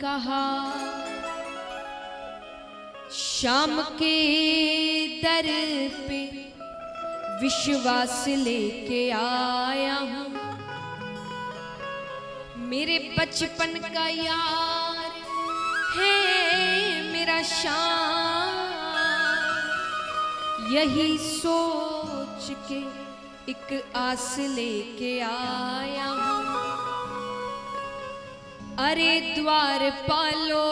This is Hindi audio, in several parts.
कहा शाम के दर पे विश्वास लेके आया हूं, मेरे बचपन का यार है मेरा शाम, यही सोच के एक आस लेके आया हूं। अरे द्वार पालो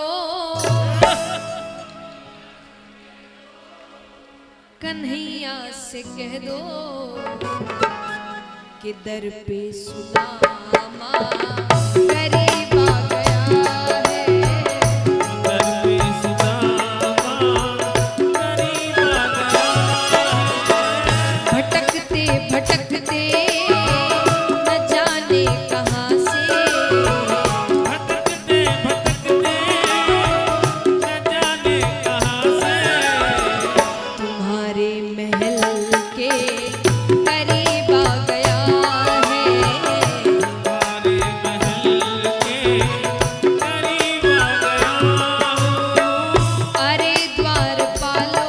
कन्हैया से कह दो कि दर पे सुदामा करीब आ गया है, दर पे सुदामा करीब आ गया है। भटकते भटकते न जाने कहां से, भटकते भटकते न जाने कहां से, तुम्हारे महल के करीब आ गया है, तुम्हारे महल के करीब आ गया हूँ। अरे द्वार पालो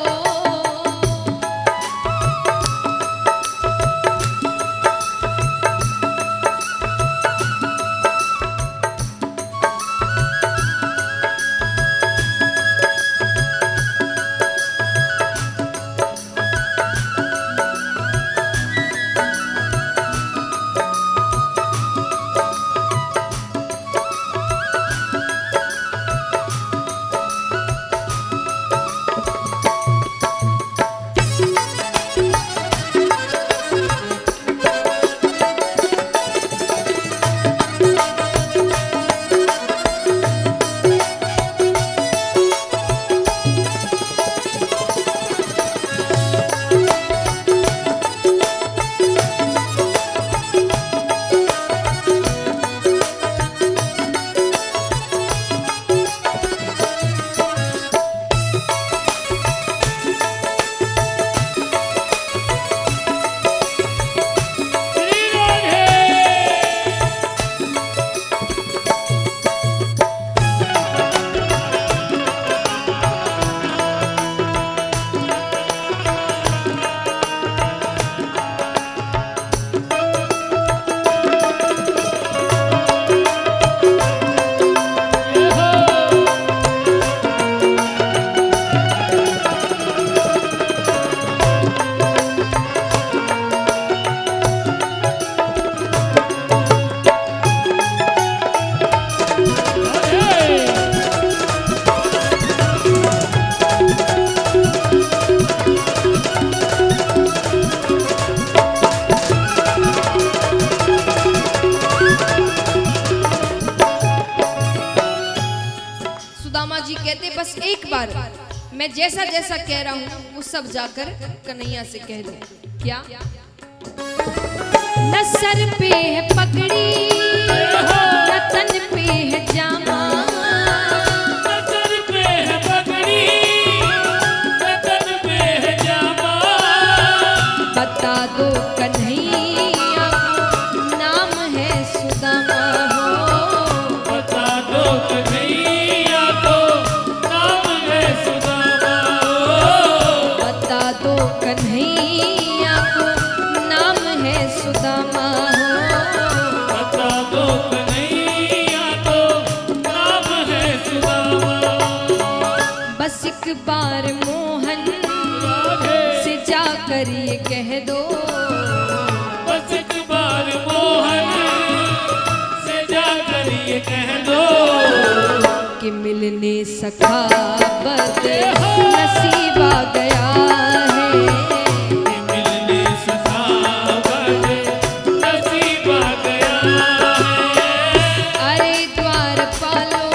सुदामा जी कहते बस एक बार मैं जैसा जैसा कह रहा हूं वो सब जाकर कन्हैया से कह दो। क्या न सर पे है पगड़ी न तन पे है जामा, सर पे है पगड़ी, तन पे है जामा, बता दो कन्हैया नाम है सुदामा हो, बता दो कन्हैया को नाम है सुदामा हो, बता दो कन्हैया को नाम है सुदामा हो, बता दो कन्हैया को नाम है सुदामा। बस एक बार मोहन से जाकर ये कह दो, बस एक बार मोहन से जाकर ये कह दो कि मिलने सखावत नसीब आ गया है, कि मिलने सखावत नसीब आ गया है। अरे द्वार पालो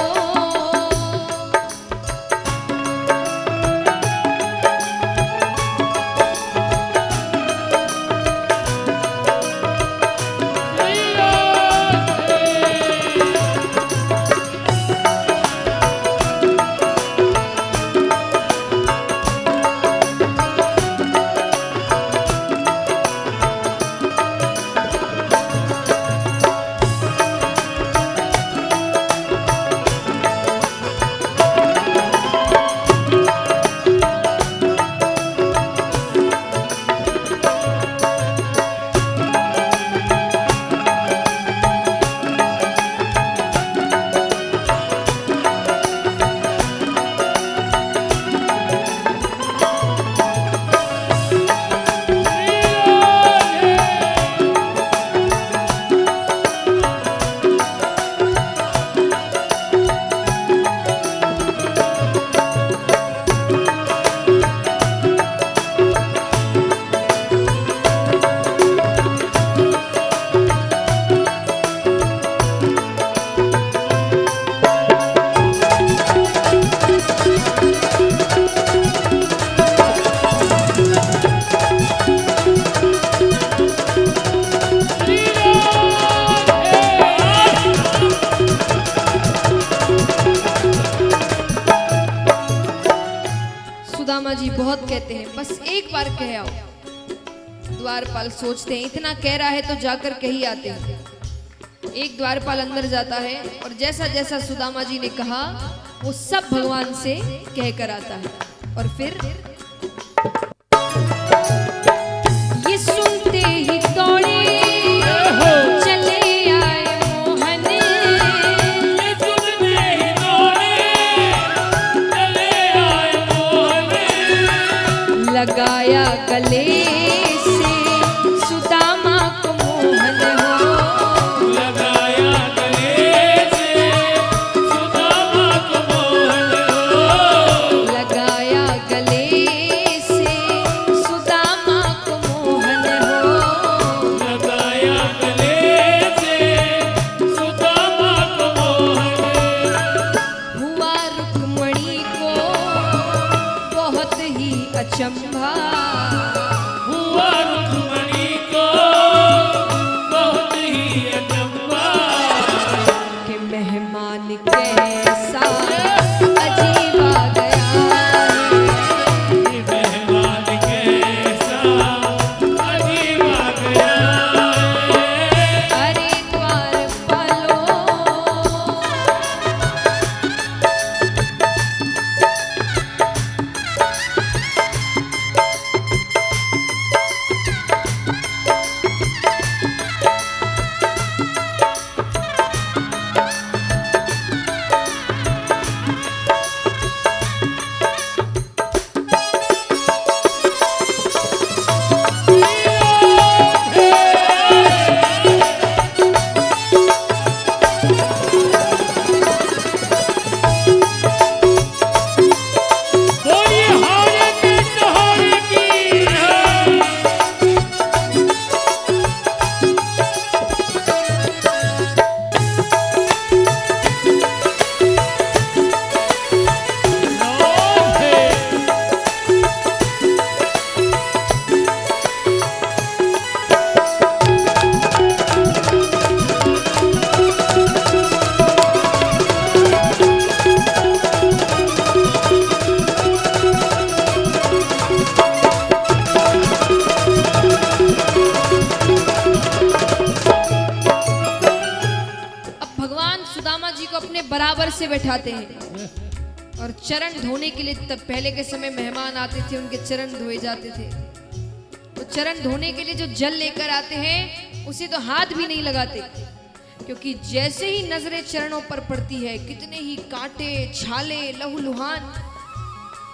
बहुत कहते हैं, बस एक बार कह आओ। द्वारपाल सोचते हैं इतना कह रहा है तो जाकर कह ही आते हैं। एक द्वारपाल अंदर जाता है और जैसा जैसा सुदामा जी ने कहा वो सब भगवान से कह कर आता है। और फिर ये सुनते ही दौड़े चले आए मोहन, ये सुनते ही दौड़े चले आए मोहन, लगाया गले से सुदामा को मोहन हो, लगाया गले से सुदामा को मोहन हो, लगाया गले से सुदामा को मोहन हो, लगाया गले से सुदामा को मोहन। हुआ रुक्मणी को बहुत ही अचंभा, हुआ रुक्मणी को बहुत ही अचंभा, कि मेहमान कैसा अजीब आ गया है। ये मेहमान कैसा अजीब आ गया है। अरे द्वारपालो बोलिए हारे कृष्ण हरे की जय। अब भगवान सुदामा जी को अपने बराबर से बैठाते हैं और चरण धोने के लिए, तब पहले के समय मेहमान आते थे उनके चरण धोए जाते थे, तो चरण धोने के लिए जो जल लेकर आते हैं उसे तो हाथ भी नहीं लगाते, क्योंकि जैसे ही नजरें चरणों पर पड़ती है कितने ही कांटे छाले लहूलुहान,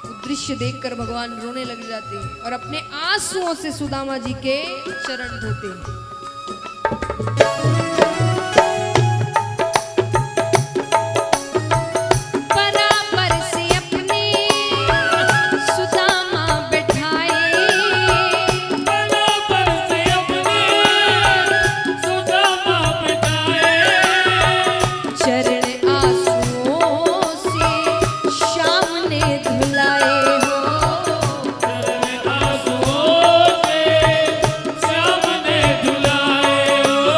वो दृश्य देखकर भगवान रोने लग जाते हैं और अपने आंसुओं से सुदामा जी के चरण धोते हैं। बराबर से अपने सुदामा बैठाए, बराबर से अपने सुदामा बिठाए, चरण आंसुओं से श्याम ने धुलाए हो, चरण आंसुओं से श्याम ने धुलाए हो,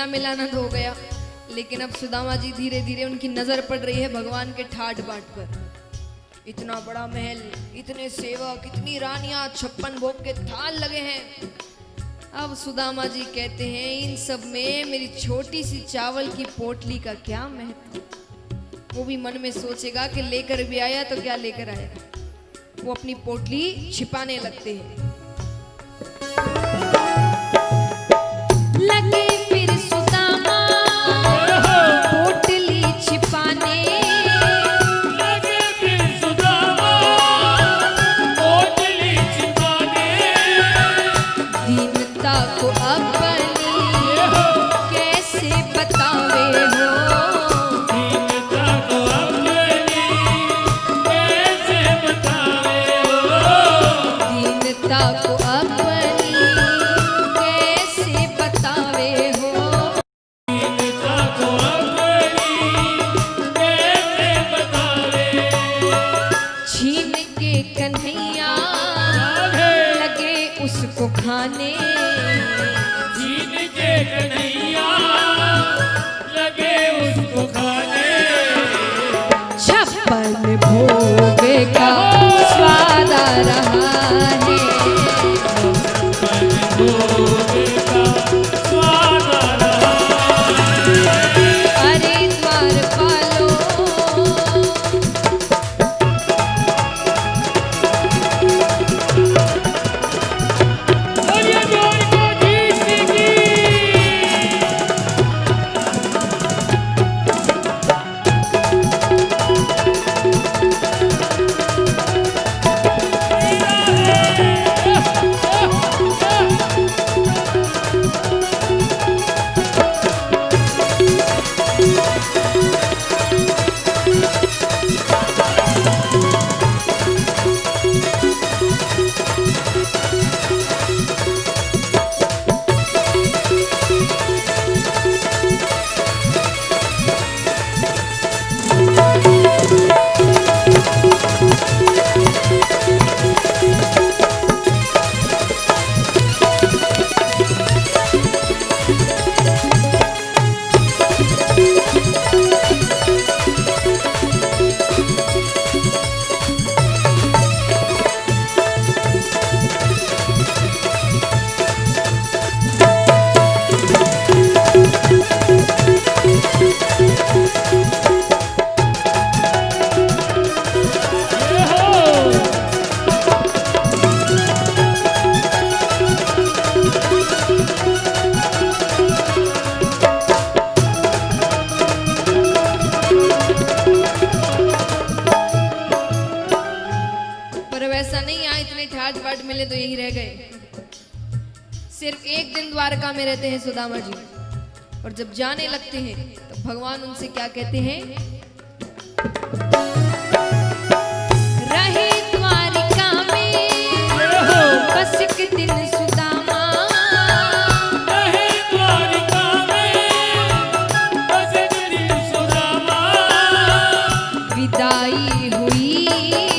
मिला मिलानंद हो गया। लेकिन अब सुदामा जी धीरे धीरे उनकी नजर पड़ रही है भगवान के ठाट बाट पर। इतना बड़ा महल, इतने सेवक, इतनी रानियां, 56 भोग के थाल लगे हैं। अब सुदामा जी कहते हैं इन सब में मेरी छोटी सी चावल की पोटली का क्या महत्व। वो भी मन में सोचेगा कि लेकर भी आया तो क्या लेकर आएगा। वो अपनी पोटली छिपाने लगते हैं। लगे फिर सुदामा पोटली छिपाने, लगे फिर सुदामा पोटली छिपाने, दीनता को अपनी कैसे बतावे हो, दीनता को अपनी कैसे बतावे हो, दीनता को अपनी कैसे बतावे हो। दीनता को अपनी कैसे बतावे। छीन के कन्हैया लगे उसको खाने, छीन के कन्हैया लगे उसको खाने, 56 भोग का स्वाद आ रहा है। भोग का स्वाद आ रहा है। अरे द्वारपालो बोलिए द्वारकाधीश की। पर वैसा नहीं, यहाँ इतने ठाट बाट मिले तो यही रह गए। सिर्फ एक दिन द्वारका में रहते हैं सुदामा जी, और जब जाने लगते हैं तो भगवान उनसे क्या कहते हैं, रहे द्वारिका में बस एक दिन सुदामा, रहे द्वारिका में बस एक दिन सुदामा, विदाई हुई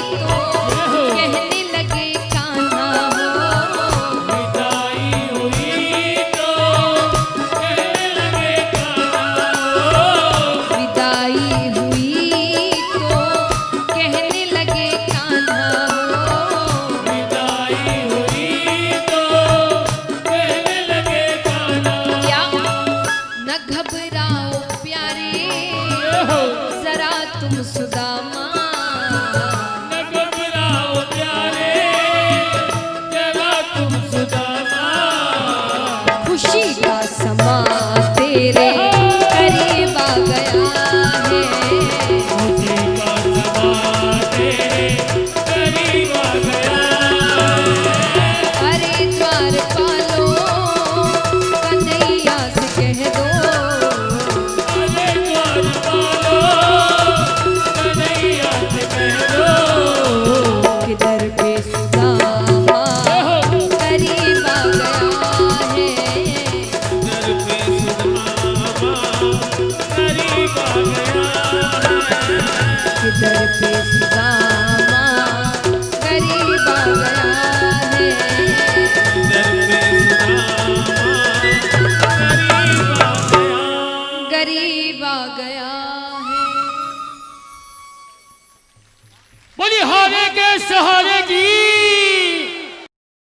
तो कहने लगे कान्हा हो, विदाई हुई तो कहने लगे कान्हा हो, विदाई हुई तो कहने लगे कान्हा हो, विदाई हुई तो कहने लगे कान्हा। क्या न घबराओ प्यारे जरा तुम सुदामा, न घबराओ प्यारे जरा तुम सुदामा, खुशी का समा तेरे करीब आ गया है। खुशी का समा तेरे करीब आ गया है। अरे द्वारपालो कन्हैया से कह दो, अरे द्वारपालो कन्हैया से कह दो, किधर पे सुदामा करीब आ गया है। दर पे सुदामा करीब आ गया है। किधर पे सुदामा करीब आ गया है। दर पे सुदामा करीब आ गया सहारे के सहारे की